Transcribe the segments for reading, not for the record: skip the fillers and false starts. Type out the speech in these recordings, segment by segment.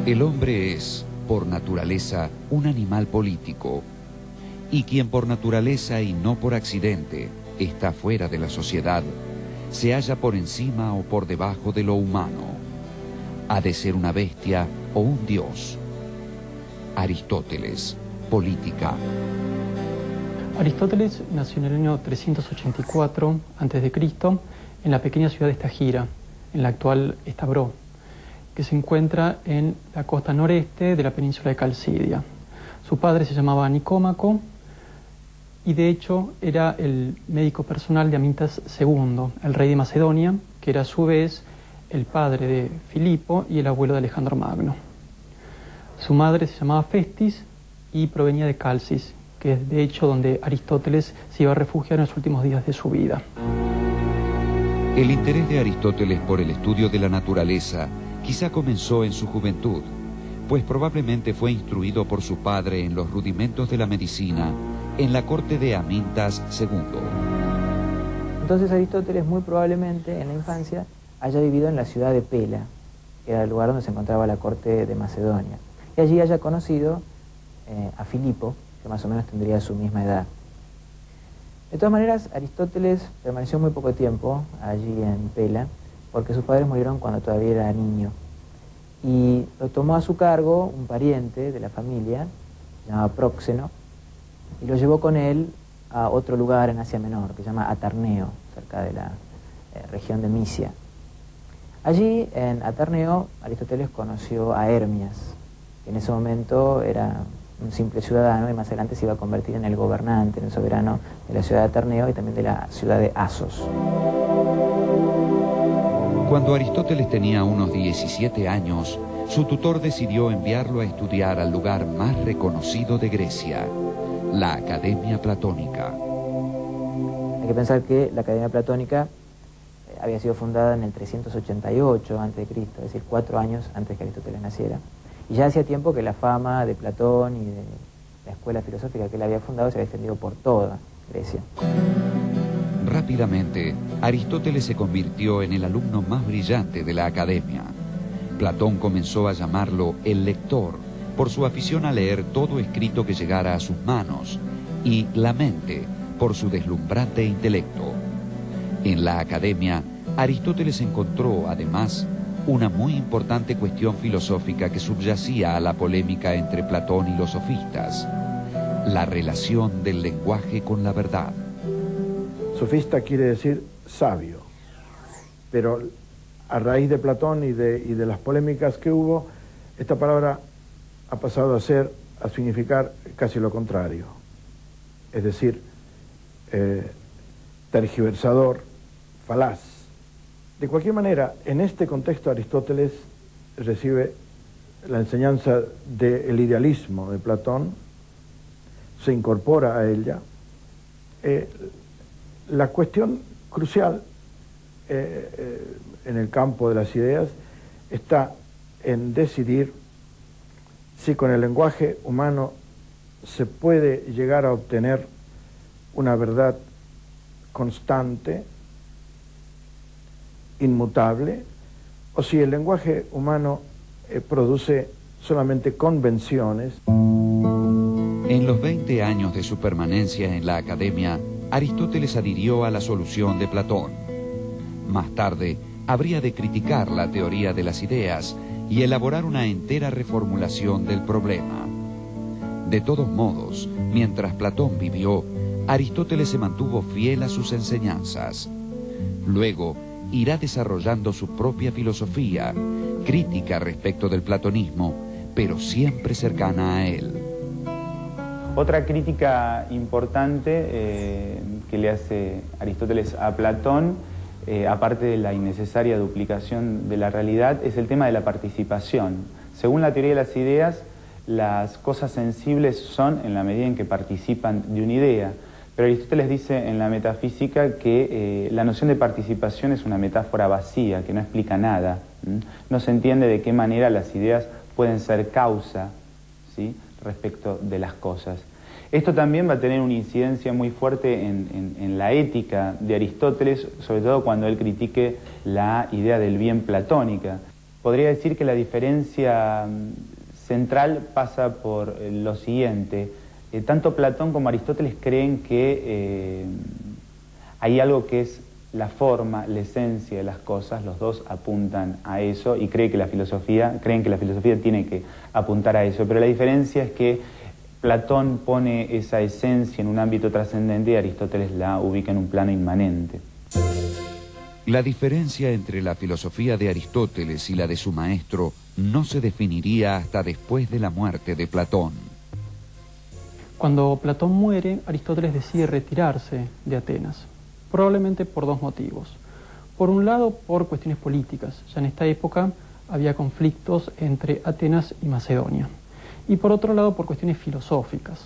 El hombre es, por naturaleza, un animal político, y quien por naturaleza y no por accidente está fuera de la sociedad, se halla por encima o por debajo de lo humano. Ha de ser una bestia o un dios. Aristóteles, Política. Aristóteles nació en el año 384 a.C. en la pequeña ciudad de Estagira, en la actual Estabró, que se encuentra en la costa noreste de la península de Calcidia. Su padre se llamaba Nicómaco y de hecho era el médico personal de Amyntas II, el rey de Macedonia, que era a su vez el padre de Filipo y el abuelo de Alejandro Magno. Su madre se llamaba Festis y provenía de Calcis, que es de hecho donde Aristóteles se iba a refugiar en los últimos días de su vida. El interés de Aristóteles por el estudio de la naturaleza quizá comenzó en su juventud, pues probablemente fue instruido por su padre en los rudimentos de la medicina en la corte de Amyntas II. Entonces Aristóteles muy probablemente en la infancia haya vivido en la ciudad de Pela, que era el lugar donde se encontraba la corte de Macedonia, y allí haya conocido a Filipo, que más o menos tendría su misma edad. De todas maneras, Aristóteles permaneció muy poco tiempo allí en Pela, porque sus padres murieron cuando todavía era niño. Y lo tomó a su cargo un pariente de la familia, llamado Próxeno, y lo llevó con él a otro lugar en Asia Menor, que se llama Atarneo, cerca de la región de Misia. Allí, en Atarneo, Aristóteles conoció a Hermias, que en ese momento era un simple ciudadano y más adelante se iba a convertir en el gobernante, en el soberano de la ciudad de Atarneo y también de la ciudad de Asos. Cuando Aristóteles tenía unos 17 años, su tutor decidió enviarlo a estudiar al lugar más reconocido de Grecia, la Academia Platónica. Hay que pensar que la Academia Platónica había sido fundada en el 388 a.C., es decir, 4 años antes que Aristóteles naciera. Y ya hacía tiempo que la fama de Platón y de la escuela filosófica que él había fundado se había extendido por toda Grecia. Rápidamente, Aristóteles se convirtió en el alumno más brillante de la academia. Platón comenzó a llamarlo el lector, por su afición a leer todo escrito que llegara a sus manos, y la mente, por su deslumbrante intelecto. En la academia, Aristóteles encontró, además, una muy importante cuestión filosófica que subyacía a la polémica entre Platón y los sofistas: la relación del lenguaje con la verdad. Sofista quiere decir sabio, pero a raíz de Platón y de las polémicas que hubo, esta palabra ha pasado a significar casi lo contrario, es decir, tergiversador, falaz. De cualquier manera, en este contexto Aristóteles recibe la enseñanza del idealismo de Platón, se incorpora a ella. La cuestión crucial en el campo de las ideas está en decidir si con el lenguaje humano se puede llegar a obtener una verdad constante, inmutable, o si el lenguaje humano produce solamente convenciones. En los 20 años de su permanencia en la academia, Aristóteles adhirió a la solución de Platón. Más tarde, habría de criticar la teoría de las ideas y elaborar una entera reformulación del problema. De todos modos, mientras Platón vivió, Aristóteles se mantuvo fiel a sus enseñanzas. Luego, irá desarrollando su propia filosofía, crítica respecto del platonismo, pero siempre cercana a él. Otra crítica importante que le hace Aristóteles a Platón, aparte de la innecesaria duplicación de la realidad, es el tema de la participación. Según la teoría de las ideas, las cosas sensibles son en la medida en que participan de una idea. Pero Aristóteles dice en la metafísica que la noción de participación es una metáfora vacía, que no explica nada. No se entiende de qué manera las ideas pueden ser causa, ¿sí?, respecto de las cosas. Esto también va a tener una incidencia muy fuerte en la ética de Aristóteles, sobre todo cuando él critique la idea del bien platónica. podría decir que la diferencia central pasa por lo siguiente. Tanto Platón como Aristóteles creen que hay algo que es la forma, la esencia de las cosas, los dos apuntan a eso y creen que la filosofía tiene que apuntar a eso, pero la diferencia es que Platón pone esa esencia en un ámbito trascendente y Aristóteles la ubica en un plano inmanente. La diferencia entre la filosofía de Aristóteles y la de su maestro no se definiría hasta después de la muerte de Platón. Cuando Platón muere, Aristóteles decide retirarse de Atenas, probablemente por dos motivos. Por un lado, por cuestiones políticas. Ya en esta época había conflictos entre Atenas y Macedonia. Y por otro lado, por cuestiones filosóficas.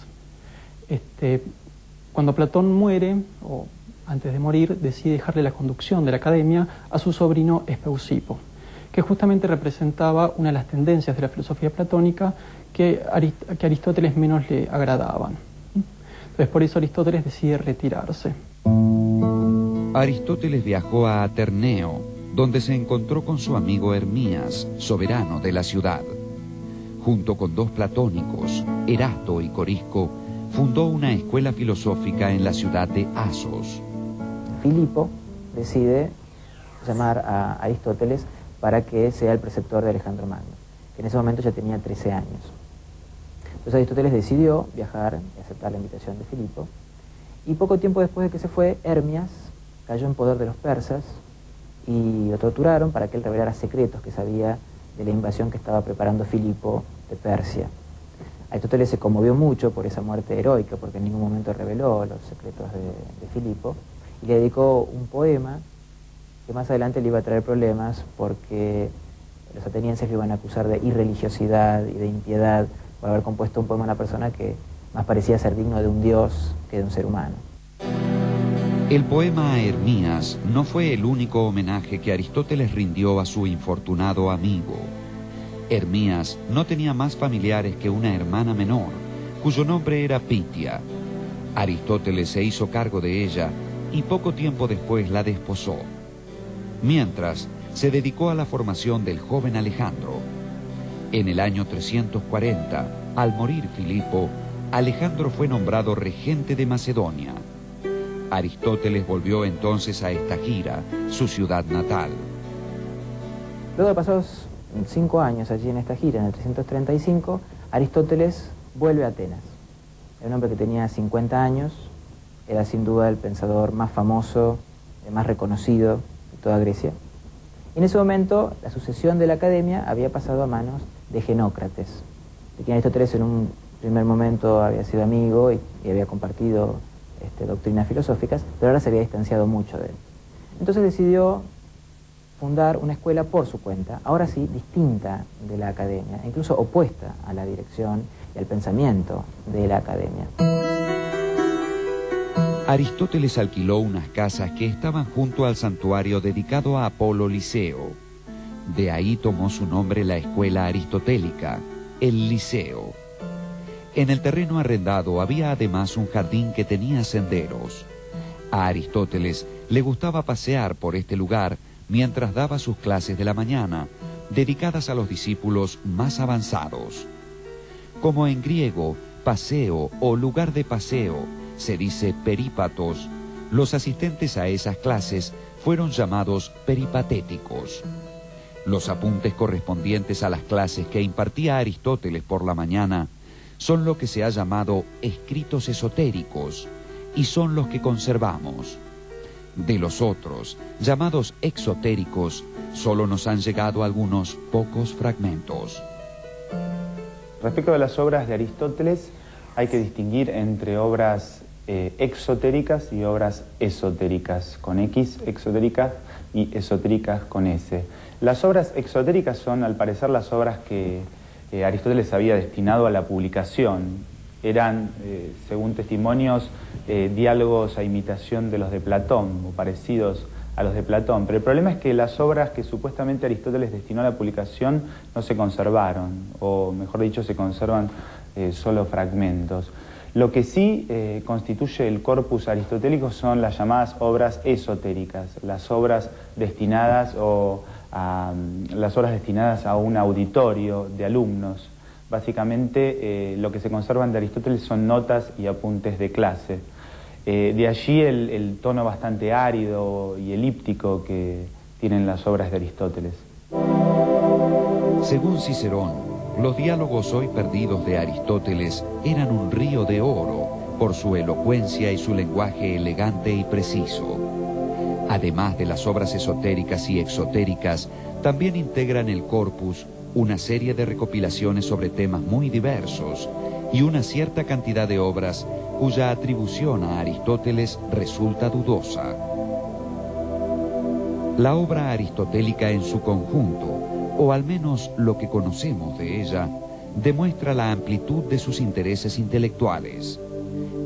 Cuando Platón muere, o antes de morir, decide dejarle la conducción de la academia a su sobrino Espeusipo, que justamente representaba una de las tendencias de la filosofía platónica que a Aristóteles menos le agradaban. Entonces, por eso Aristóteles decide retirarse. Aristóteles viajó a Aterneo, donde se encontró con su amigo Hermías, soberano de la ciudad. Junto con dos platónicos, Erasto y Corisco, fundó una escuela filosófica en la ciudad de Asos. Filipo decide llamar a Aristóteles para que sea el preceptor de Alejandro Magno, que en ese momento ya tenía 13 años. Entonces Aristóteles decidió viajar y aceptar la invitación de Filipo, y poco tiempo después de que se fue, Hermias cayó en poder de los persas y lo torturaron para que él revelara secretos que sabía de la invasión que estaba preparando Filipo de Persia. Aristóteles se conmovió mucho por esa muerte heroica, porque en ningún momento reveló los secretos de Filipo, y le dedicó un poema que más adelante le iba a traer problemas, porque los atenienses lo iban a acusar de irreligiosidad y de impiedad por haber compuesto un poema a una persona que más parecía ser digno de un dios que de un ser humano. El poema a Hermías no fue el único homenaje que Aristóteles rindió a su infortunado amigo. Hermías no tenía más familiares que una hermana menor, cuyo nombre era Pitia. Aristóteles se hizo cargo de ella y poco tiempo después la desposó. Mientras, se dedicó a la formación del joven Alejandro. En el año 340, al morir Filipo, Alejandro fue nombrado regente de Macedonia. Aristóteles volvió entonces a Estagira, su ciudad natal. Luego de pasados 5 años allí en Estagira, en el 335, Aristóteles vuelve a Atenas. Era un hombre que tenía 50 años, era sin duda el pensador más famoso, el más reconocido de toda Grecia. Y en ese momento la sucesión de la academia había pasado a manos de Genócrates, de quien Aristóteles en un primer momento había sido amigo y había compartido doctrinas filosóficas, pero ahora se había distanciado mucho de él. Entonces decidió fundar una escuela por su cuenta, ahora sí distinta de la academia, incluso opuesta a la dirección y al pensamiento de la academia. Aristóteles alquiló unas casas que estaban junto al santuario dedicado a Apolo Liceo. De ahí tomó su nombre la escuela aristotélica, el Liceo. En el terreno arrendado había además un jardín que tenía senderos. A Aristóteles le gustaba pasear por este lugar mientras daba sus clases de la mañana, dedicadas a los discípulos más avanzados. Como en griego, paseo o lugar de paseo se dice perípatos, los asistentes a esas clases fueron llamados peripatéticos. Los apuntes correspondientes a las clases que impartía Aristóteles por la mañana son lo que se ha llamado escritos esotéricos y son los que conservamos. De los otros, llamados exotéricos, solo nos han llegado algunos pocos fragmentos. Respecto a las obras de Aristóteles, hay que distinguir entre obras exotéricas y obras esotéricas, con X, exotéricas, y esotéricas con S. Las obras exotéricas son, al parecer, las obras que Aristóteles había destinado a la publicación. Eran, según testimonios, diálogos a imitación de los de Platón, o parecidos a los de Platón. Pero el problema es que las obras que supuestamente Aristóteles destinó a la publicación no se conservaron, o mejor dicho, se conservan solo fragmentos. Lo que sí constituye el corpus aristotélico son las llamadas obras esotéricas, las obras destinadas las obras destinadas a un auditorio de alumnos. Básicamente lo que se conservan de Aristóteles son notas y apuntes de clase. De allí el tono bastante árido y elíptico que tienen las obras de Aristóteles. Según Cicerón, los diálogos hoy perdidos de Aristóteles eran un río de oro por su elocuencia y su lenguaje elegante y preciso. Además de las obras esotéricas y exotéricas, también integran el corpus una serie de recopilaciones sobre temas muy diversos y una cierta cantidad de obras cuya atribución a Aristóteles resulta dudosa. La obra aristotélica en su conjunto, o al menos lo que conocemos de ella, demuestra la amplitud de sus intereses intelectuales.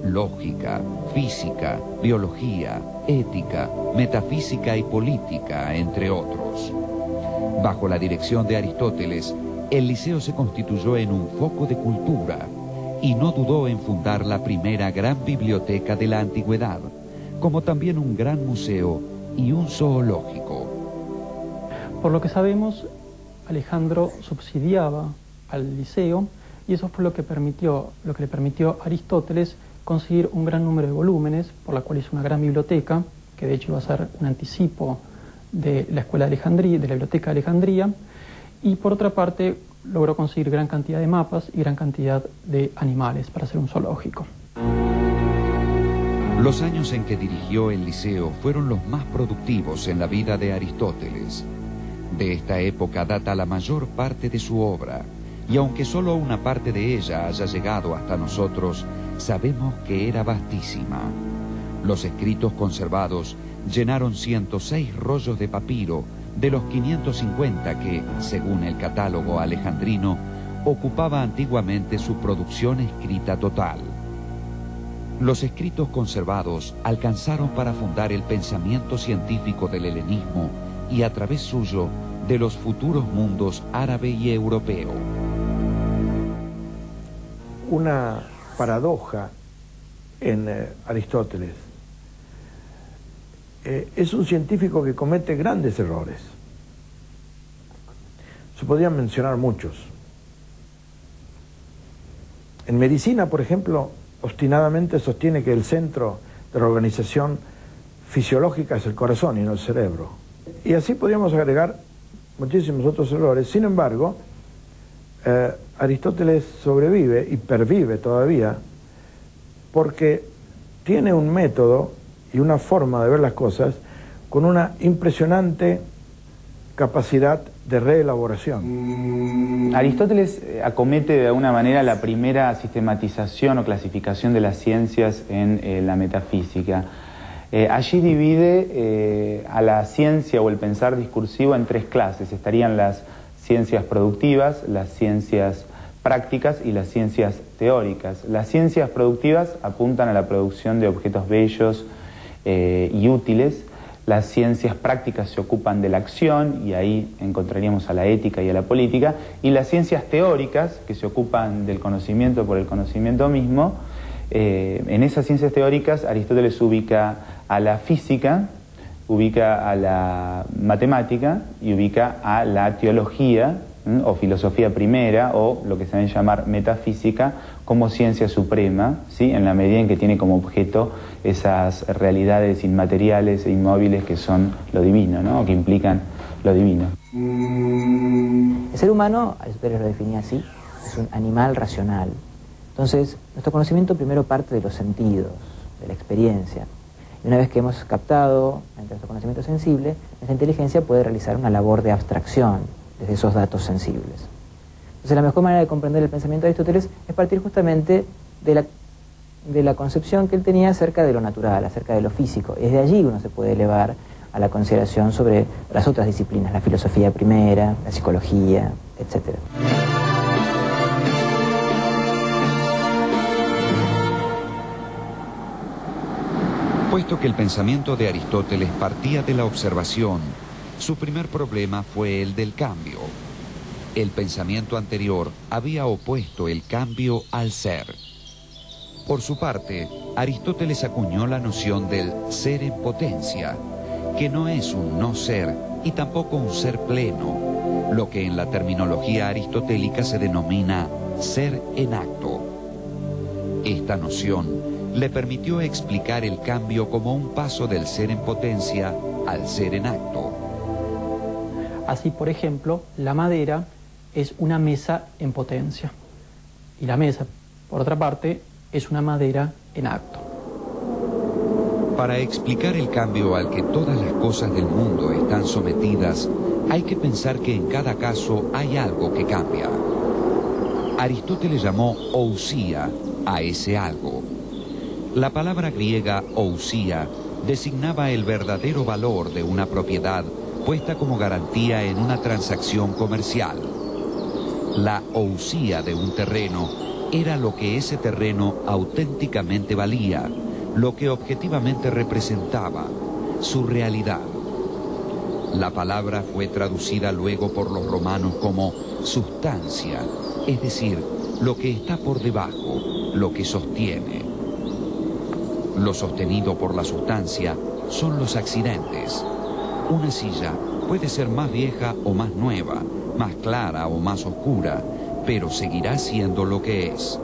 Lógica, física, biología, ética, metafísica y política, entre otros. Bajo la dirección de Aristóteles, el Liceo se constituyó en un foco de cultura y no dudó en fundar la primera gran biblioteca de la antigüedad, como también un gran museo y un zoológico. Por lo que sabemos, Alejandro subsidiaba al Liceo y eso fue lo que le permitió a Aristóteles conseguir un gran número de volúmenes, por la cual hizo una gran biblioteca, que de hecho iba a ser un anticipo de la Escuela de Alejandría, de la Biblioteca de Alejandría, y por otra parte logró conseguir gran cantidad de mapas y gran cantidad de animales para hacer un zoológico. Los años en que dirigió el Liceo fueron los más productivos en la vida de Aristóteles. De esta época data la mayor parte de su obra, y aunque solo una parte de ella haya llegado hasta nosotros, sabemos que era vastísima. Los escritos conservados llenaron 106 rollos de papiro de los 550 que, según el catálogo alejandrino, ocupaba antiguamente su producción escrita total. Los escritos conservados alcanzaron para fundar el pensamiento científico del helenismo y a través suyo de los futuros mundos árabe y europeo. Una paradoja en Aristóteles. Es un científico que comete grandes errores. Se podrían mencionar muchos. En medicina, por ejemplo, obstinadamente sostiene que el centro de la organización fisiológica es el corazón y no el cerebro. Y así podríamos agregar muchísimos otros errores. Sin embargo, Aristóteles sobrevive y pervive todavía porque tiene un método y una forma de ver las cosas con una impresionante capacidad de reelaboración. Aristóteles acomete de alguna manera la primera sistematización o clasificación de las ciencias en la metafísica. Allí divide a la ciencia o el pensar discursivo en tres clases. Estarían las ciencias productivas, las ciencias prácticas y las ciencias teóricas. Las ciencias productivas apuntan a la producción de objetos bellos y útiles. Las ciencias prácticas se ocupan de la acción y ahí encontraríamos a la ética y a la política. Y las ciencias teóricas, que se ocupan del conocimiento por el conocimiento mismo, en esas ciencias teóricas Aristóteles ubica a la física, ubica a la matemática y ubica a la teología o filosofía primera o lo que se debe llamar metafísica como ciencia suprema, ¿sí? En la medida en que tiene como objeto esas realidades inmateriales e inmóviles que son lo divino, ¿no? O que implican lo divino. El ser humano, Aristóteles lo definía así, es un animal racional. Entonces, nuestro conocimiento primero parte de los sentidos, de la experiencia. Y una vez que hemos captado nuestro conocimiento sensible, nuestra inteligencia puede realizar una labor de abstracción desde esos datos sensibles. Entonces, la mejor manera de comprender el pensamiento de Aristóteles es partir justamente de la concepción que él tenía acerca de lo natural, acerca de lo físico. Y desde allí uno se puede elevar a la consideración sobre las otras disciplinas, la filosofía primera, la psicología, etc. Puesto que el pensamiento de Aristóteles partía de la observación, su primer problema fue el del cambio. El pensamiento anterior había opuesto el cambio al ser. Por su parte, Aristóteles acuñó la noción del ser en potencia, que no es un no ser, y tampoco un ser pleno, lo que en la terminología aristotélica se denomina ser en acto. Esta noción le permitió explicar el cambio como un paso del ser en potencia al ser en acto. Así, por ejemplo, la madera es una mesa en potencia y la mesa, por otra parte, es una madera en acto. Para explicar el cambio al que todas las cosas del mundo están sometidas, hay que pensar que en cada caso hay algo que cambia. Aristóteles llamó ousia a ese algo. La palabra griega ousia designaba el verdadero valor de una propiedad puesta como garantía en una transacción comercial. La ousia de un terreno era lo que ese terreno auténticamente valía, lo que objetivamente representaba, su realidad. La palabra fue traducida luego por los romanos como sustancia, es decir, lo que está por debajo, lo que sostiene. Lo sostenido por la sustancia son los accidentes. Una silla puede ser más vieja o más nueva, más clara o más oscura, pero seguirá siendo lo que es.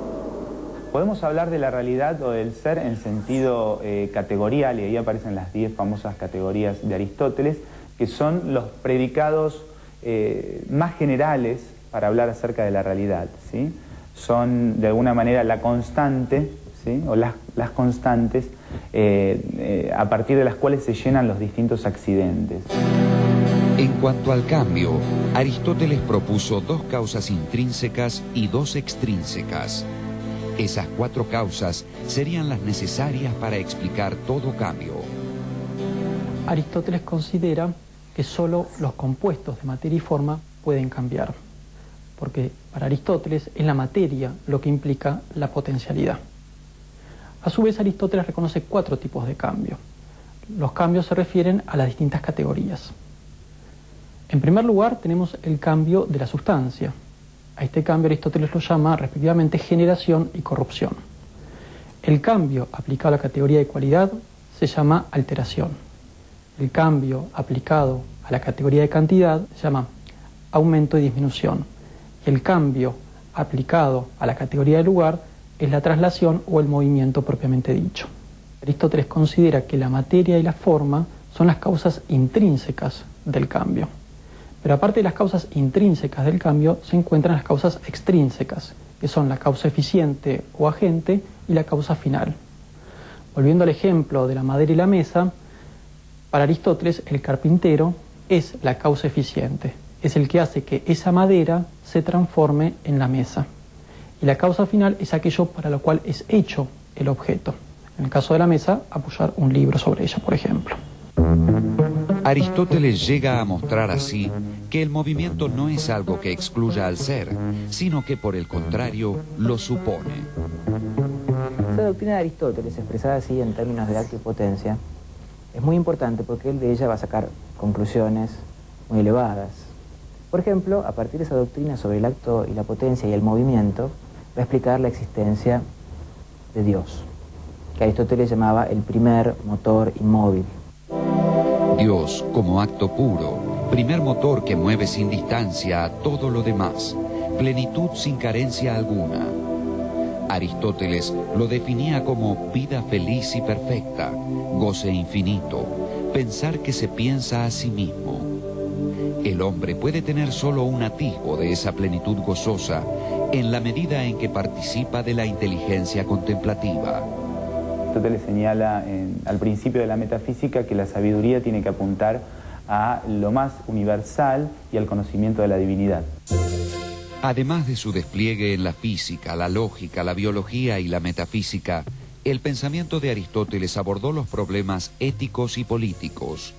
Podemos hablar de la realidad o del ser en sentido categorial, y ahí aparecen las 10 famosas categorías de Aristóteles, que son los predicados más generales para hablar acerca de la realidad, ¿sí? Son de alguna manera la constante, ¿sí? O las constantes a partir de las cuales se llenan los distintos accidentes. En cuanto al cambio, Aristóteles propuso 2 causas intrínsecas y 2 extrínsecas. Esas 4 causas serían las necesarias para explicar todo cambio. Aristóteles considera que solo los compuestos de materia y forma pueden cambiar, porque para Aristóteles es la materia lo que implica la potencialidad. A su vez, Aristóteles reconoce 4 tipos de cambio. Los cambios se refieren a las distintas categorías. En primer lugar, tenemos el cambio de la sustancia. A este cambio Aristóteles lo llama respectivamente generación y corrupción. El cambio aplicado a la categoría de cualidad se llama alteración. El cambio aplicado a la categoría de cantidad se llama aumento y disminución. Y el cambio aplicado a la categoría de lugar es la traslación o el movimiento propiamente dicho. Aristóteles considera que la materia y la forma son las causas intrínsecas del cambio. Pero aparte de las causas intrínsecas del cambio, se encuentran las causas extrínsecas, que son la causa eficiente o agente y la causa final. Volviendo al ejemplo de la madera y la mesa, para Aristóteles el carpintero es la causa eficiente, es el que hace que esa madera se transforme en la mesa. Y la causa final es aquello para lo cual es hecho el objeto. En el caso de la mesa, apoyar un libro sobre ella, por ejemplo. Aristóteles llega a mostrar así que el movimiento no es algo que excluya al ser, sino que por el contrario lo supone. Esa doctrina de Aristóteles, expresada así en términos de acto y potencia, es muy importante porque él de ella va a sacar conclusiones muy elevadas. Por ejemplo, a partir de esa doctrina sobre el acto y la potencia y el movimiento, va a explicar la existencia de Dios, que Aristóteles llamaba el primer motor inmóvil. Dios como acto puro, primer motor que mueve sin distancia a todo lo demás, plenitud sin carencia alguna. Aristóteles lo definía como vida feliz y perfecta, goce infinito, pensar que se piensa a sí mismo. El hombre puede tener solo un atisbo de esa plenitud gozosa en la medida en que participa de la inteligencia contemplativa. Aristóteles señala al principio de la metafísica que la sabiduría tiene que apuntar a lo más universal y al conocimiento de la divinidad. Además de su despliegue en la física, la lógica, la biología y la metafísica, el pensamiento de Aristóteles abordó los problemas éticos y políticos.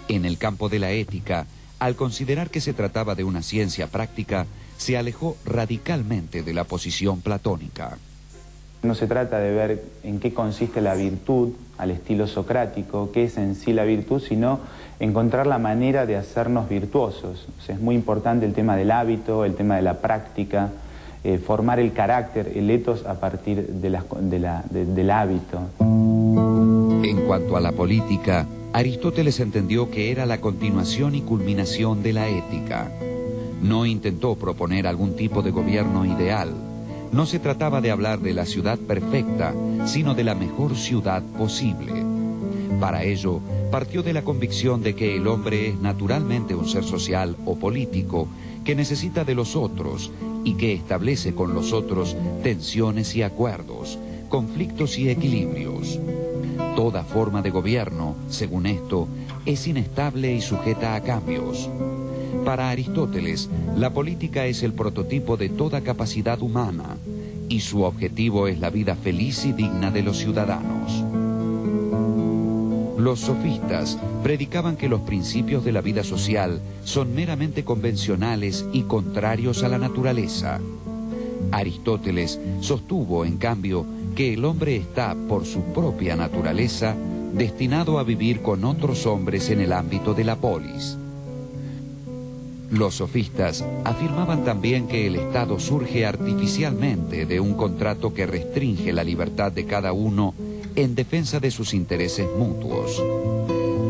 En el campo de la ética, al considerar que se trataba de una ciencia práctica, se alejó radicalmente de la posición platónica. No se trata de ver en qué consiste la virtud al estilo socrático, qué es en sí la virtud, sino encontrar la manera de hacernos virtuosos. O sea, es muy importante el tema del hábito, el tema de la práctica, formar el carácter, el ethos a partir del hábito. En cuanto a la política, Aristóteles entendió que era la continuación y culminación de la ética. No intentó proponer algún tipo de gobierno ideal. No se trataba de hablar de la ciudad perfecta, sino de la mejor ciudad posible. Para ello, partió de la convicción de que el hombre es naturalmente un ser social o político que necesita de los otros y que establece con los otros tensiones y acuerdos, conflictos y equilibrios. Toda forma de gobierno, según esto, es inestable y sujeta a cambios. Para Aristóteles, la política es el prototipo de toda capacidad humana y su objetivo es la vida feliz y digna de los ciudadanos. Los sofistas predicaban que los principios de la vida social son meramente convencionales y contrarios a la naturaleza. Aristóteles sostuvo, en cambio, que el hombre está, por su propia naturaleza, destinado a vivir con otros hombres en el ámbito de la polis. Los sofistas afirmaban también que el Estado surge artificialmente de un contrato que restringe la libertad de cada uno en defensa de sus intereses mutuos.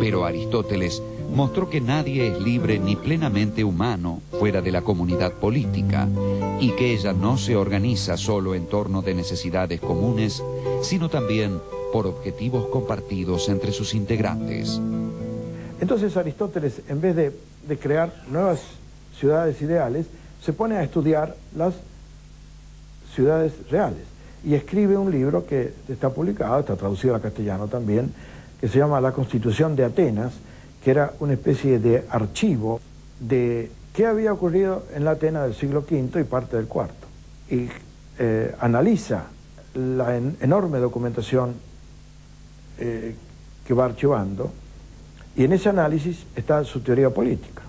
Pero Aristóteles mostró que nadie es libre ni plenamente humano fuera de la comunidad política y que ella no se organiza solo en torno de necesidades comunes, sino también por objetivos compartidos entre sus integrantes. Entonces Aristóteles, en vez de crear nuevas ciudades ideales, se pone a estudiar las ciudades reales y escribe un libro que está publicado, está traducido al castellano también, que se llama La Constitución de Atenas, que era una especie de archivo de qué había ocurrido en la Atenas del siglo V y parte del IV. Y analiza la enorme documentación que va archivando, y en ese análisis está su teoría política.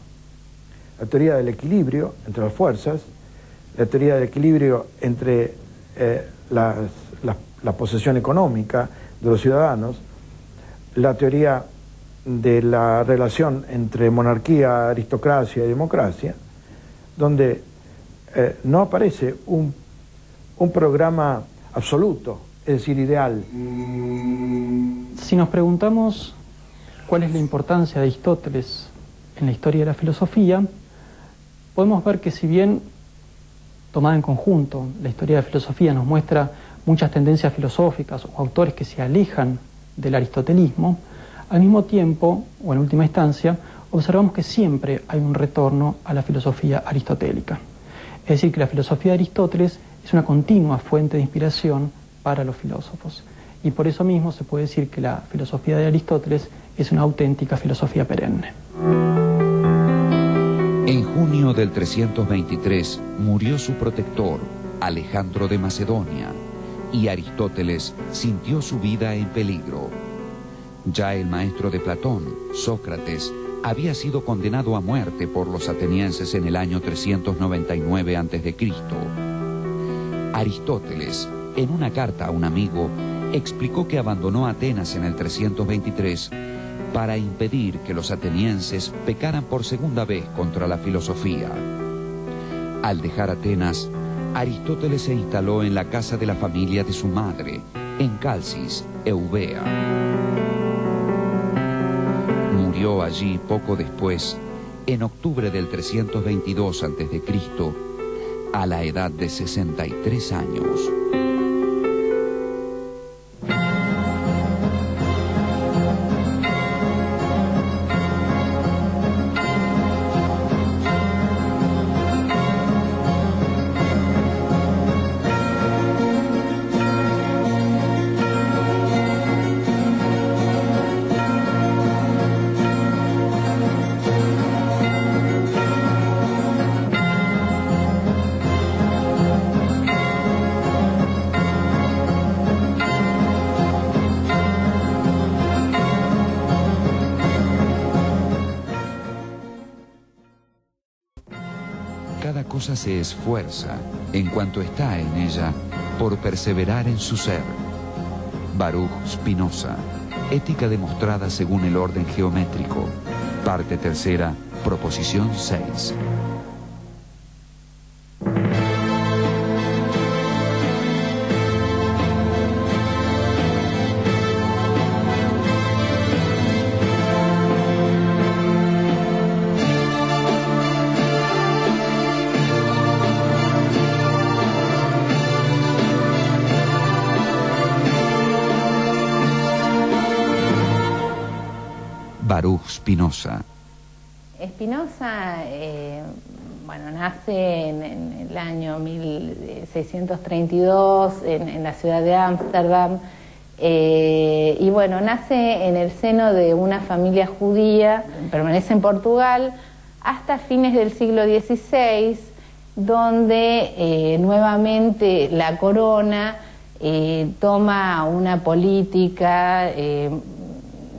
La teoría del equilibrio entre las fuerzas, la teoría del equilibrio entre la posesión económica de los ciudadanos, la teoría de la relación entre monarquía, aristocracia y democracia, donde no aparece un programa absoluto, es decir, ideal. Si nos preguntamos cuál es la importancia de Aristóteles en la historia de la filosofía, podemos ver que si bien tomada en conjunto, la historia de la filosofía nos muestra muchas tendencias filosóficas o autores que se alejan del aristotelismo, al mismo tiempo, o en última instancia, observamos que siempre hay un retorno a la filosofía aristotélica. Es decir, que la filosofía de Aristóteles es una continua fuente de inspiración para los filósofos. Y por eso mismo se puede decir que la filosofía de Aristóteles es una auténtica filosofía perenne. En junio del 323 murió su protector, Alejandro de Macedonia, y Aristóteles sintió su vida en peligro. Ya el maestro de Platón, Sócrates, había sido condenado a muerte por los atenienses en el año 399 a.C. Aristóteles, en una carta a un amigo, explicó que abandonó Atenas en el 323 para impedir que los atenienses pecaran por segunda vez contra la filosofía. Al dejar Atenas, Aristóteles se instaló en la casa de la familia de su madre, en Calcis, Eubea. Murió allí poco después, en octubre del 322 a.C., a la edad de 63 años. Cada cosa se esfuerza, en cuanto está en ella, por perseverar en su ser. Baruch Spinoza, Ética demostrada según el orden geométrico. Parte tercera, proposición 6. Baruch Spinoza. Spinoza, bueno, nace en el año 1632 en la ciudad de Ámsterdam, y bueno, nace en el seno de una familia judía, permanece en Portugal hasta fines del siglo XVI, donde nuevamente la corona toma una política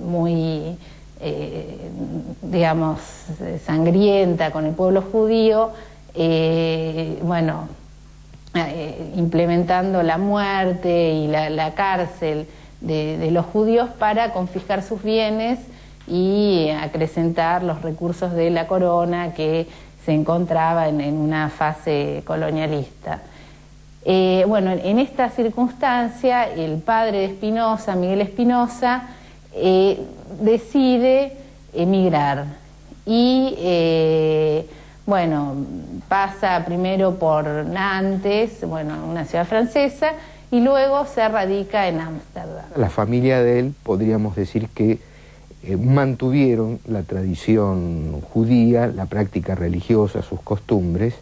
muy, digamos, sangrienta con el pueblo judío, bueno, implementando la muerte y la cárcel de los judíos para confiscar sus bienes y acrecentar los recursos de la corona, que se encontraba en una fase colonialista. Bueno, en esta circunstancia, el padre de Spinoza, Miguel Spinoza, decide emigrar y bueno, pasa primero por Nantes, bueno, una ciudad francesa, y luego se radica en Ámsterdam. La familia de él, podríamos decir que mantuvieron la tradición judía, la práctica religiosa, sus costumbres,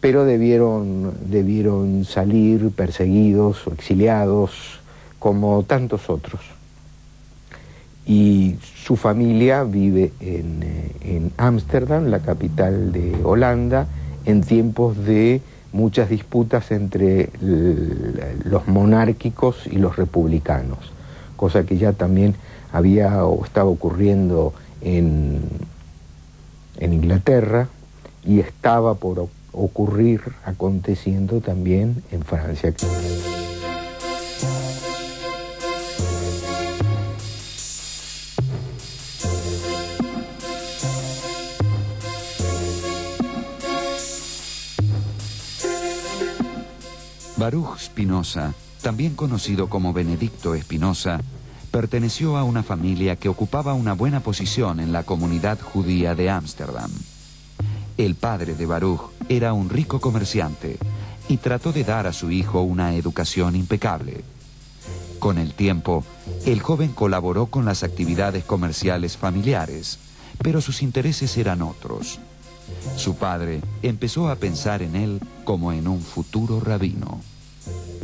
pero debieron salir perseguidos o exiliados como tantos otros. Y su familia vive en Ámsterdam, la capital de Holanda, en tiempos de muchas disputas entre los monárquicos y los republicanos, cosa que ya también había o estaba ocurriendo en Inglaterra y estaba por ocurrir, aconteciendo también en Francia. Baruch Spinoza, también conocido como Benedicto Spinoza, perteneció a una familia que ocupaba una buena posición en la comunidad judía de Ámsterdam. El padre de Baruch era un rico comerciante y trató de dar a su hijo una educación impecable. Con el tiempo, el joven colaboró con las actividades comerciales familiares, pero sus intereses eran otros. Su padre empezó a pensar en él como en un futuro rabino.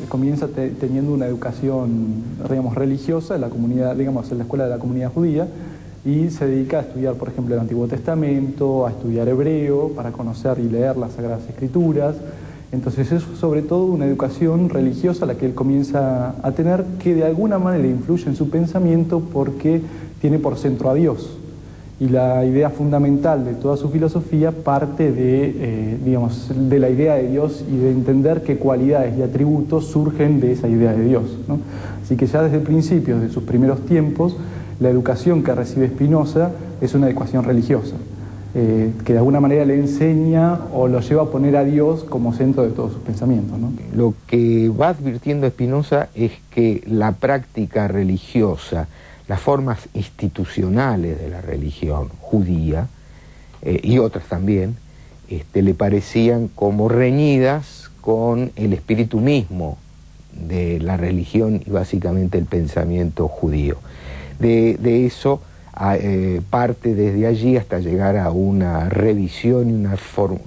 Comienza teniendo una educación, digamos, religiosa en la comunidad, digamos, en la escuela de la comunidad judía, y se dedica a estudiar, por ejemplo, el Antiguo Testamento, a estudiar hebreo, para conocer y leer las Sagradas Escrituras. Entonces es sobre todo una educación religiosa la que él comienza a tener, que de alguna manera influye en su pensamiento porque tiene por centro a Dios. Y la idea fundamental de toda su filosofía parte de, digamos, de la idea de Dios y de entender qué cualidades y atributos surgen de esa idea de Dios, ¿no? Así que ya desde el principio, de sus primeros tiempos, la educación que recibe Spinoza es una educación religiosa, que de alguna manera le enseña o lo lleva a poner a Dios como centro de todos sus pensamientos, ¿no? Lo que va advirtiendo Spinoza es que la práctica religiosa, las formas institucionales de la religión judía y otras también, le parecían como reñidas con el espíritu mismo de la religión y básicamente el pensamiento judío. De eso parte desde allí hasta llegar a una revisión y una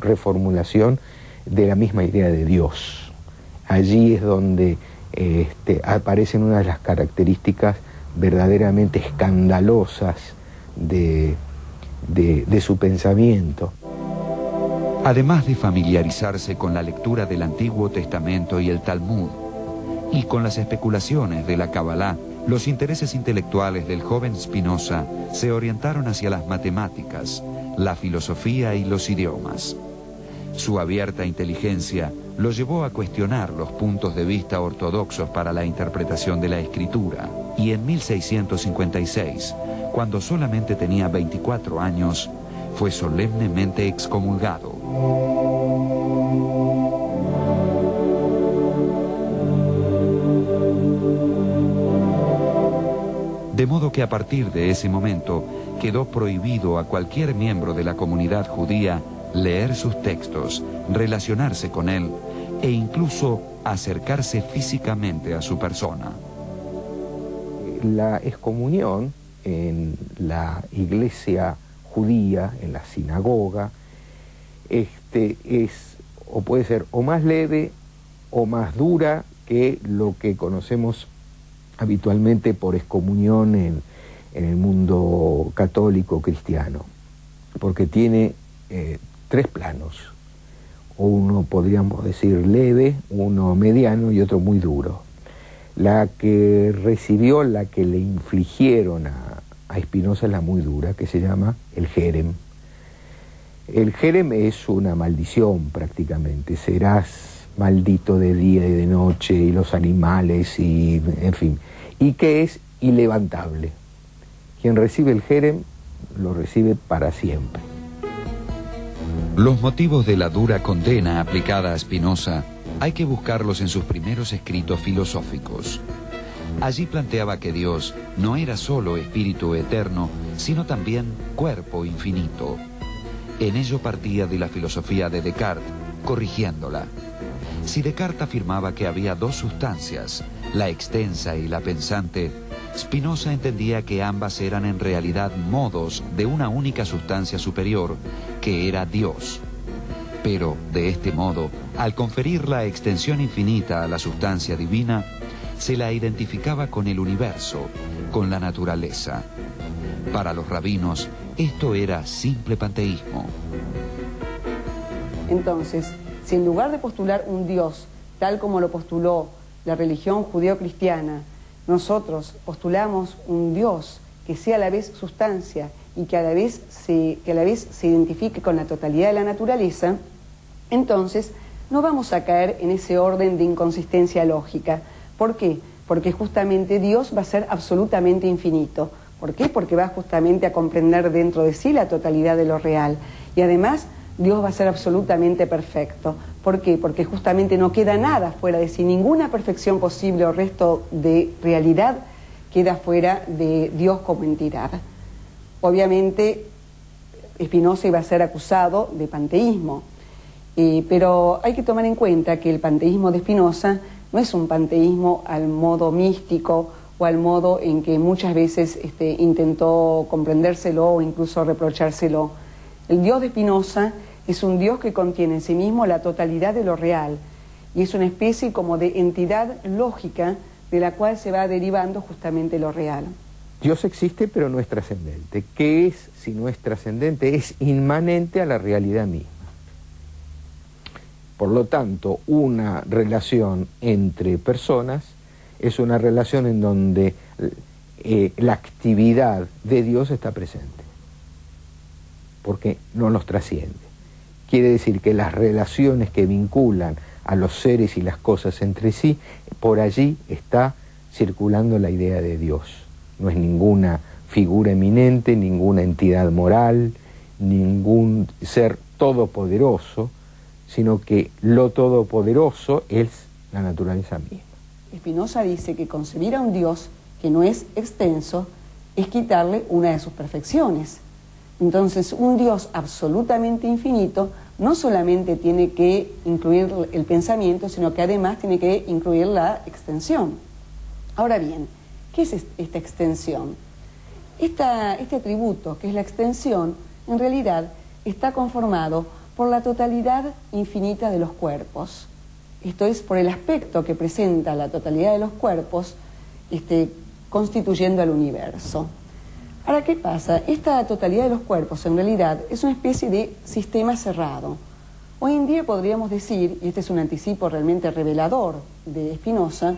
reformulación de la misma idea de Dios. Allí es donde aparecen una de las características verdaderamente escandalosas de su pensamiento. Además de familiarizarse con la lectura del Antiguo Testamento y el Talmud, y con las especulaciones de la Kabbalah, los intereses intelectuales del joven Spinoza se orientaron hacia las matemáticas, la filosofía y los idiomas. Su abierta inteligencia lo llevó a cuestionar los puntos de vista ortodoxos para la interpretación de la Escritura, y en 1656, cuando solamente tenía 24 años, fue solemnemente excomulgado. De modo que a partir de ese momento quedó prohibido a cualquier miembro de la comunidad judía leer sus textos, relacionarse con él e incluso acercarse físicamente a su persona. La excomunión en la iglesia judía, en la sinagoga, es o puede ser o más leve o más dura que lo que conocemos habitualmente por excomunión en el mundo católico cristiano, porque tiene 3 planos, uno podríamos decir leve, uno mediano y otro muy duro. La que recibió, la que le infligieron a Spinoza es la muy dura, que se llama el jerem. El jerem es una maldición prácticamente, serás maldito de día y de noche, y los animales, y en fin, y que es ilevantable. Quien recibe el jerem lo recibe para siempre. Los motivos de la dura condena aplicada a Spinoza hay que buscarlos en sus primeros escritos filosóficos. Allí planteaba que Dios no era solo espíritu eterno, sino también cuerpo infinito. En ello partía de la filosofía de Descartes, corrigiéndola. Si Descartes afirmaba que había 2 sustancias, la extensa y la pensante, Spinoza entendía que ambas eran en realidad modos de una única sustancia superior, que era Dios. Pero, de este modo, al conferir la extensión infinita a la sustancia divina, se la identificaba con el universo, con la naturaleza. Para los rabinos, esto era simple panteísmo. Entonces, si en lugar de postular un Dios, tal como lo postuló la religión judeo-cristiana, nosotros postulamos un Dios que sea a la vez sustancia y que a la vez se identifique con la totalidad de la naturaleza, entonces no vamos a caer en ese orden de inconsistencia lógica. ¿Por qué? Porque justamente Dios va a ser absolutamente infinito. ¿Por qué? Porque va justamente a comprender dentro de sí la totalidad de lo real. Y además, Dios va a ser absolutamente perfecto. ¿Por qué? Porque justamente no queda nada fuera de sí, ninguna perfección posible o resto de realidad queda fuera de Dios como entidad. Obviamente, Spinoza iba a ser acusado de panteísmo, pero hay que tomar en cuenta que el panteísmo de Spinoza no es un panteísmo al modo místico o al modo en que muchas veces intentó comprendérselo o incluso reprochárselo. El Dios de Spinoza es un Dios que contiene en sí mismo la totalidad de lo real y es una especie como de entidad lógica de la cual se va derivando justamente lo real. Dios existe pero no es trascendente. ¿Qué es si no es trascendente? Es inmanente a la realidad misma. Por lo tanto, una relación entre personas es una relación en donde la actividad de Dios está presente, porque no nos trasciende. Quiere decir que las relaciones que vinculan a los seres y las cosas entre sí, por allí está circulando la idea de Dios. No es ninguna figura eminente, ninguna entidad moral, ningún ser todopoderoso, sino que lo todopoderoso es la naturaleza misma. Spinoza dice que concebir a un Dios que no es extenso es quitarle una de sus perfecciones. Entonces, un Dios absolutamente infinito no solamente tiene que incluir el pensamiento, sino que además tiene que incluir la extensión. Ahora bien, ¿qué es esta extensión? Este atributo, que es la extensión, en realidad está conformado por la totalidad infinita de los cuerpos. Esto es, por el aspecto que presenta la totalidad de los cuerpos, constituyendo al universo. Ahora, ¿qué pasa? Esta totalidad de los cuerpos, en realidad, es una especie de sistema cerrado. Hoy en día podríamos decir, y este es un anticipo realmente revelador de Spinoza,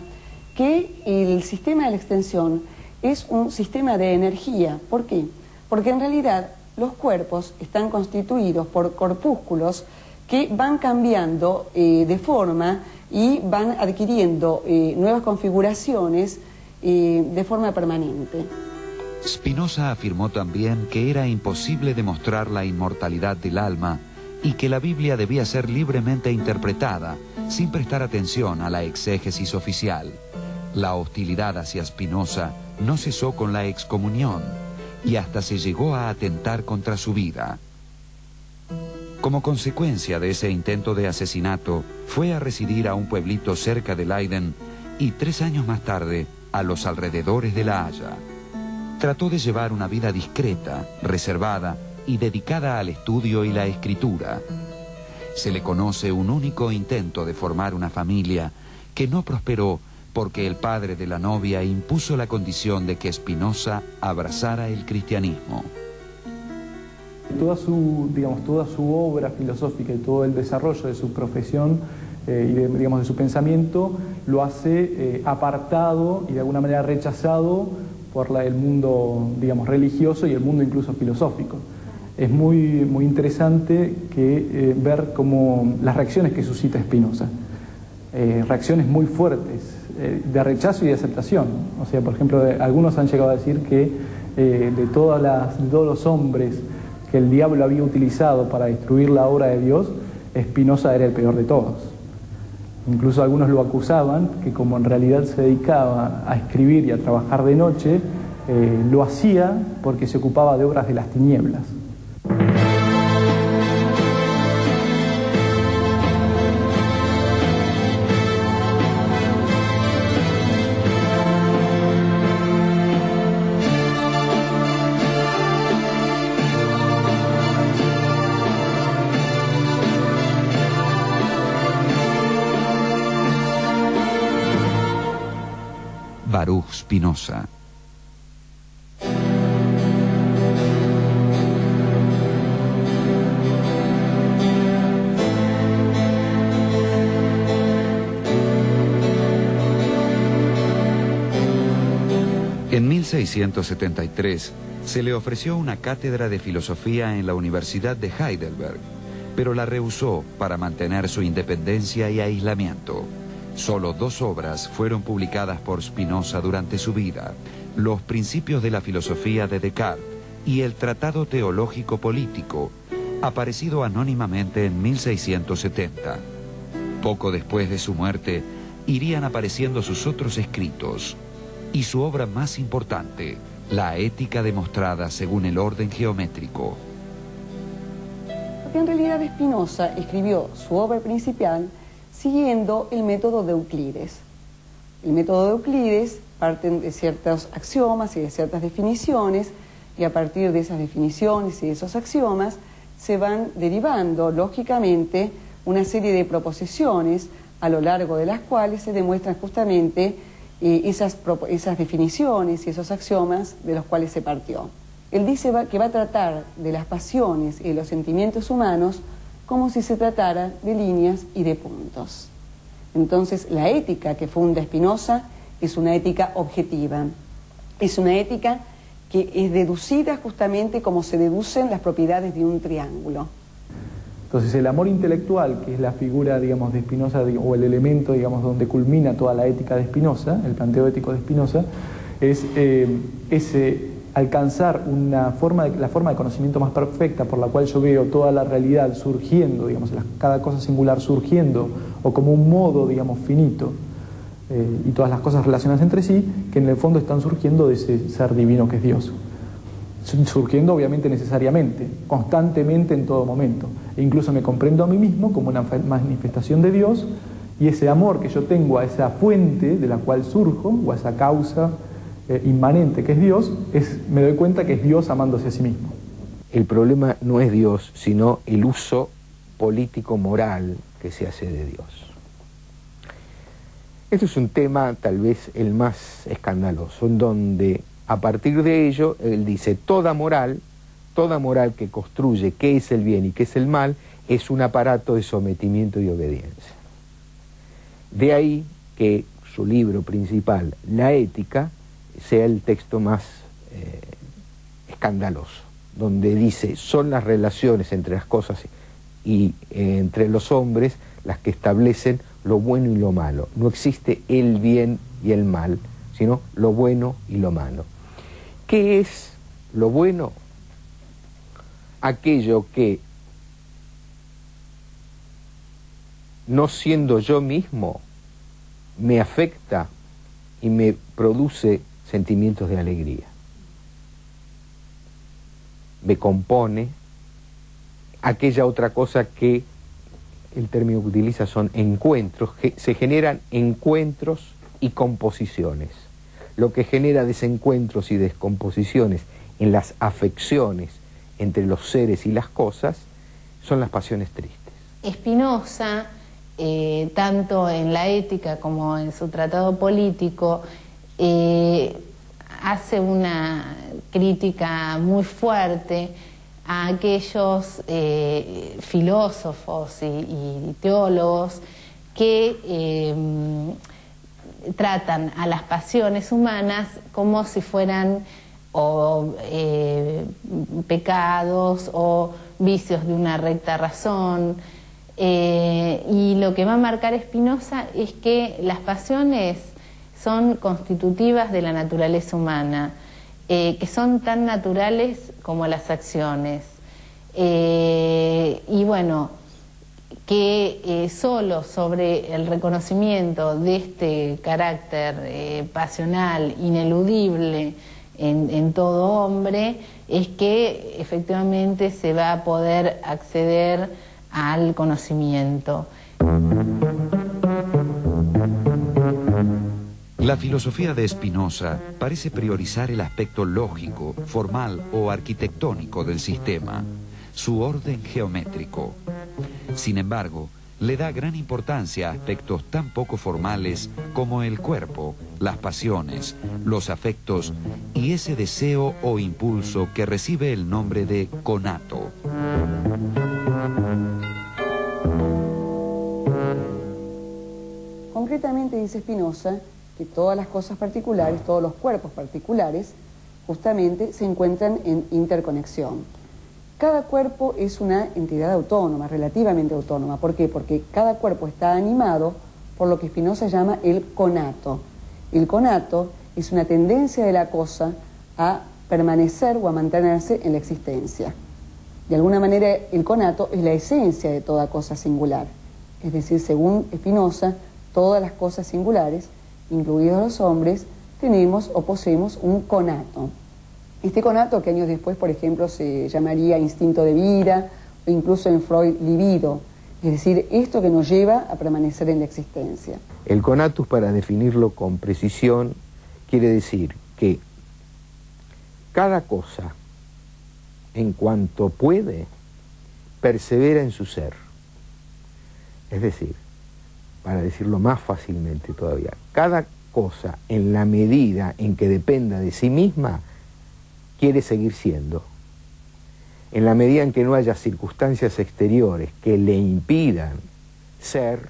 que el sistema de la extensión es un sistema de energía. ¿Por qué? Porque en realidad los cuerpos están constituidos por corpúsculos que van cambiando de forma y van adquiriendo nuevas configuraciones de forma permanente. Spinoza afirmó también que era imposible demostrar la inmortalidad del alma y que la Biblia debía ser libremente interpretada, sin prestar atención a la exégesis oficial. La hostilidad hacia Spinoza no cesó con la excomunión y hasta se llegó a atentar contra su vida. Como consecuencia de ese intento de asesinato, fue a residir a un pueblito cerca de Leiden y 3 años más tarde a los alrededores de La Haya. trató de llevar una vida discreta, reservada y dedicada al estudio y la escritura. Se le conoce un único intento de formar una familia que no prosperó porque el padre de la novia impuso la condición de que Spinoza abrazara el cristianismo. Toda su obra filosófica y todo el desarrollo de su profesión y de su pensamiento lo hace apartado y de alguna manera rechazado por el mundo, religioso y el mundo incluso filosófico. Es muy interesante ver cómo las reacciones que suscita Spinoza, reacciones muy fuertes, de rechazo y de aceptación. O sea, por ejemplo, algunos han llegado a decir que de todos los hombres que el diablo había utilizado para destruir la obra de Dios, Spinoza era el peor de todos. Incluso algunos lo acusaban que como en realidad se dedicaba a escribir y a trabajar de noche, lo hacía porque se ocupaba de obras de las tinieblas. Baruch Spinoza. En 1673 se le ofreció una cátedra de filosofía en la Universidad de Heidelberg, pero la rehusó para mantener su independencia y aislamiento. Solo 2 obras fueron publicadas por Spinoza durante su vida: Los principios de la filosofía de Descartes y el Tratado teológico político, aparecido anónimamente en 1670. Poco después de su muerte, irían apareciendo sus otros escritos y su obra más importante, La ética demostrada según el orden geométrico. Porque en realidad Spinoza escribió su obra principal siguiendo el método de Euclides. El método de Euclides parte de ciertos axiomas y de ciertas definiciones, y a partir de esas definiciones y de esos axiomas se van derivando, lógicamente, una serie de proposiciones a lo largo de las cuales se demuestran justamente esas definiciones y esos axiomas de los cuales se partió. Él dice que va a tratar de las pasiones y de los sentimientos humanos como si se tratara de líneas y de puntos. Entonces, la ética que funda Spinoza es una ética objetiva, es una ética que es deducida justamente como se deducen las propiedades de un triángulo. Entonces, el amor intelectual, que es la figura, de Spinoza, o el elemento, donde culmina toda la ética de Spinoza, el planteo ético de Spinoza, es alcanzar la forma de conocimiento más perfecta por la cual yo veo toda la realidad surgiendo, cada cosa singular surgiendo, o como un modo, finito, y todas las cosas relacionadas entre sí, que en el fondo están surgiendo de ese ser divino que es Dios. Surgiendo obviamente necesariamente, constantemente en todo momento. E incluso me comprendo a mí mismo como una manifestación de Dios, y ese amor que yo tengo a esa fuente de la cual surjo, o a esa causa inmanente que es Dios, me doy cuenta que es Dios amándose a sí mismo. El problema no es Dios, sino el uso político-moral que se hace de Dios. Este es un tema tal vez el más escandaloso, en donde a partir de ello él dice toda moral que construye qué es el bien y qué es el mal es un aparato de sometimiento y obediencia. De ahí que su libro principal, La ética, sea el texto más escandaloso, donde dice son las relaciones entre las cosas y entre los hombres las que establecen lo bueno y lo malo. No existe el bien y el mal, sino lo bueno y lo malo. ¿Qué es lo bueno? Aquello que, no siendo yo mismo, me afecta y me produce sentimientos de alegría. Me compone. Aquella otra cosa que el término que utiliza son encuentros, que se generan encuentros y composiciones. lo que genera desencuentros y descomposiciones en las afecciones entre los seres y las cosas, son las pasiones tristes. Spinoza, tanto en la ética como en su tratado político, hace una crítica muy fuerte a aquellos filósofos y teólogos que tratan a las pasiones humanas como si fueran pecados o vicios de una recta razón, y lo que va a marcar Spinoza es que las pasiones son constitutivas de la naturaleza humana, que son tan naturales como las acciones, y bueno, que solo sobre el reconocimiento de este carácter pasional ineludible en todo hombre es que efectivamente se va a poder acceder al conocimiento. La filosofía de Spinoza parece priorizar el aspecto lógico, formal o arquitectónico del sistema, su orden geométrico. Sin embargo, le da gran importancia a aspectos tan poco formales como el cuerpo, las pasiones, los afectos y ese deseo o impulso que recibe el nombre de conato. Concretamente dice Spinoza que todas las cosas particulares, todos los cuerpos particulares, justamente se encuentran en interconexión. Cada cuerpo es una entidad autónoma, relativamente autónoma. ¿Por qué? Porque cada cuerpo está animado por lo que Spinoza llama el conato. El conato es una tendencia de la cosa a permanecer o a mantenerse en la existencia. De alguna manera, el conato es la esencia de toda cosa singular. Es decir, según Spinoza, todas las cosas singulares, incluidos los hombres, tenemos o poseemos un conato. Este conato, que años después, por ejemplo, se llamaría instinto de vida, o incluso en Freud, libido, es decir, esto que nos lleva a permanecer en la existencia. El conatus, para definirlo con precisión, quiere decir que cada cosa, en cuanto puede, persevera en su ser. Es decir, para decirlo más fácilmente todavía, cada cosa, en la medida en que dependa de sí misma, quiere seguir siendo. En la medida en que no haya circunstancias exteriores que le impidan ser,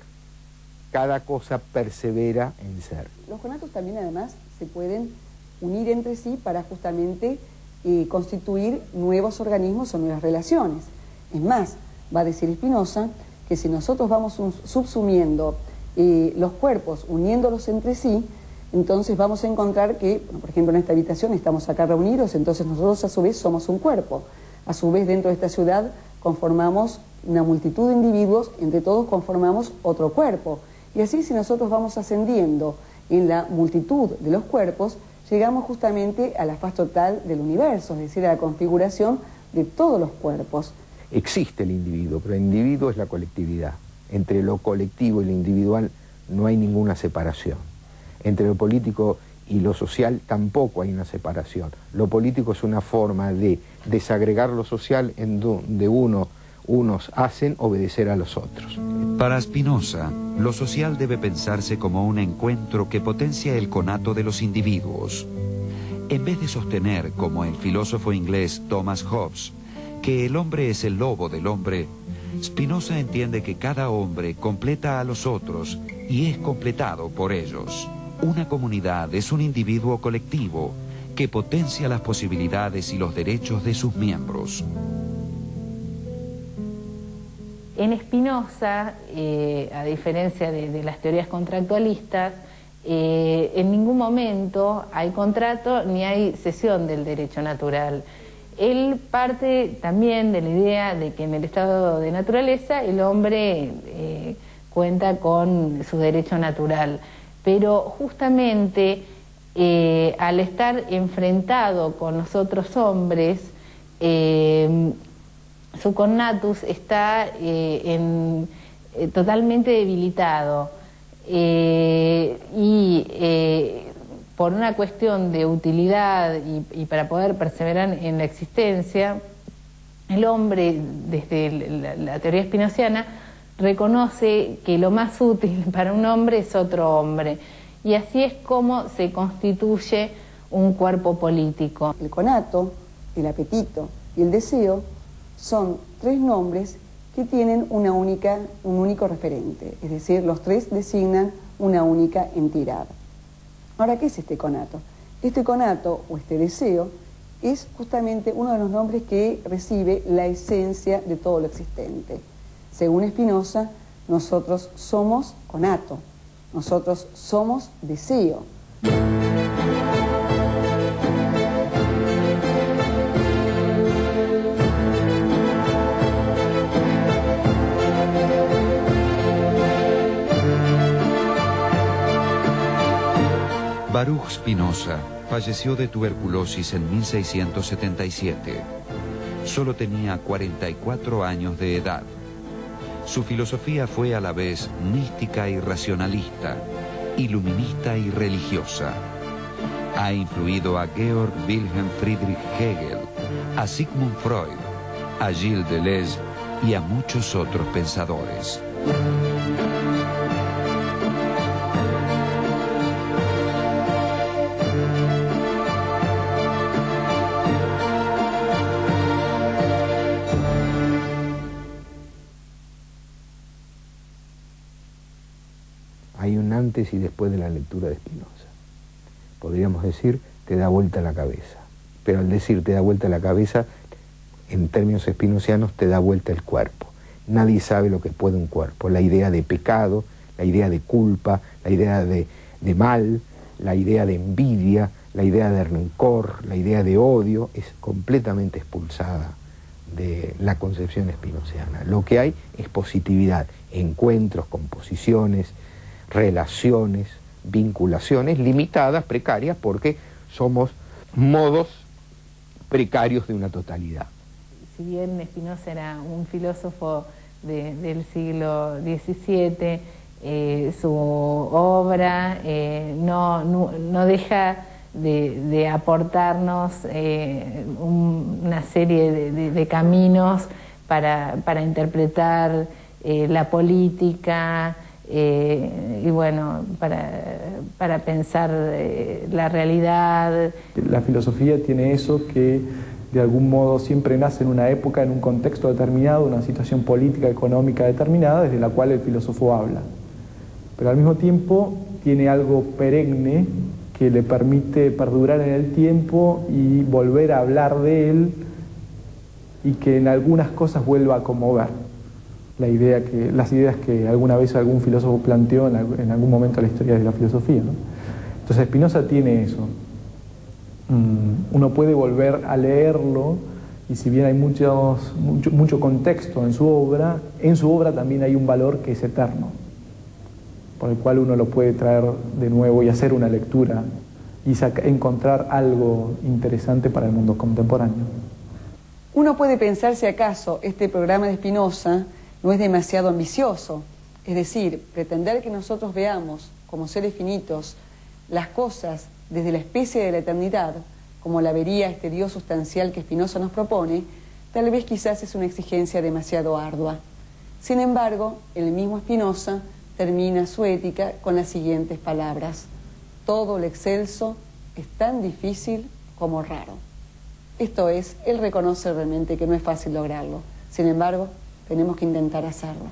cada cosa persevera en ser. Los conatos también además se pueden unir entre sí para justamente constituir nuevos organismos o nuevas relaciones. Es más, va a decir Spinoza que si nosotros vamos subsumiendo los cuerpos, uniéndolos entre sí, entonces vamos a encontrar que, bueno, por ejemplo, en esta habitación estamos acá reunidos, entonces nosotros a su vez somos un cuerpo. A su vez, dentro de esta ciudad conformamos una multitud de individuos, entre todos conformamos otro cuerpo. Y así, si nosotros vamos ascendiendo en la multitud de los cuerpos, llegamos justamente a la faz total del universo, es decir, a la configuración de todos los cuerpos. Existe el individuo, pero el individuo es la colectividad. Entre lo colectivo y lo individual no hay ninguna separación. Entre lo político y lo social tampoco hay una separación. Lo político es una forma de desagregar lo social en donde unos hacen obedecer a los otros. Para Spinoza, lo social debe pensarse como un encuentro que potencia el conato de los individuos. En vez de sostener, como el filósofo inglés Thomas Hobbes, que el hombre es el lobo del hombre, Spinoza entiende que cada hombre completa a los otros y es completado por ellos. Una comunidad es un individuo colectivo que potencia las posibilidades y los derechos de sus miembros. En Spinoza, a diferencia de las teorías contractualistas, en ningún momento hay contrato ni hay cesión del derecho natural. Él parte también de la idea de que en el estado de naturaleza el hombre cuenta con su derecho natural, pero justamente al estar enfrentado con los otros hombres, su cognatus está totalmente debilitado y por una cuestión de utilidad y para poder perseverar en la existencia, el hombre, desde la teoría spinoziana, reconoce que lo más útil para un hombre es otro hombre. Y así es como se constituye un cuerpo político. El conato, el apetito y el deseo son tres nombres que tienen un único referente, es decir, los tres designan una única entidad. Ahora, ¿qué es este conato? Este conato o este deseo es justamente uno de los nombres que recibe la esencia de todo lo existente. Según Spinoza, nosotros somos conato, nosotros somos deseo. Baruch Spinoza falleció de tuberculosis en 1677. Solo tenía 44 años de edad. Su filosofía fue a la vez mística y racionalista, iluminista y religiosa. Ha influido a Georg Wilhelm Friedrich Hegel, a Sigmund Freud, a Gilles Deleuze y a muchos otros pensadores. Hay un antes y después de la lectura de Spinoza. Podríamos decir, te da vuelta la cabeza. Pero al decir te da vuelta la cabeza, en términos spinozianos, te da vuelta el cuerpo. Nadie sabe lo que puede un cuerpo. La idea de pecado, la idea de culpa, la idea de mal, la idea de envidia, la idea de rencor, la idea de odio, es completamente expulsada de la concepción spinoziana. Lo que hay es positividad, encuentros, composiciones, relaciones, vinculaciones limitadas, precarias, porque somos modos precarios de una totalidad. Si bien Spinoza era un filósofo del siglo XVII, su obra no deja de aportarnos una serie de caminos para interpretar la política, y bueno, para pensar la realidad. La filosofía tiene eso que de algún modo siempre nace en una época, en un contexto determinado, una situación política, económica determinada, desde la cual el filósofo habla. Pero al mismo tiempo tiene algo perenne que le permite perdurar en el tiempo y volver a hablar de él y que en algunas cosas vuelva a conmover. Las ideas que alguna vez algún filósofo planteó en algún momento de la historia de la filosofía, ¿no? Entonces Spinoza tiene eso. Uno puede volver a leerlo y si bien hay mucho contexto en su obra también hay un valor que es eterno, por el cual uno lo puede traer de nuevo y hacer una lectura y encontrar algo interesante para el mundo contemporáneo. Uno puede pensar si acaso este programa de Spinoza no es demasiado ambicioso, es decir, pretender que nosotros veamos como seres finitos las cosas desde la especie de la eternidad, como la vería este Dios sustancial que Spinoza nos propone, tal vez quizás es una exigencia demasiado ardua. Sin embargo, el mismo Spinoza termina su ética con las siguientes palabras: todo lo excelso es tan difícil como raro. Esto es, él reconoce realmente que no es fácil lograrlo, sin embargo, tenemos que intentar hacerlo.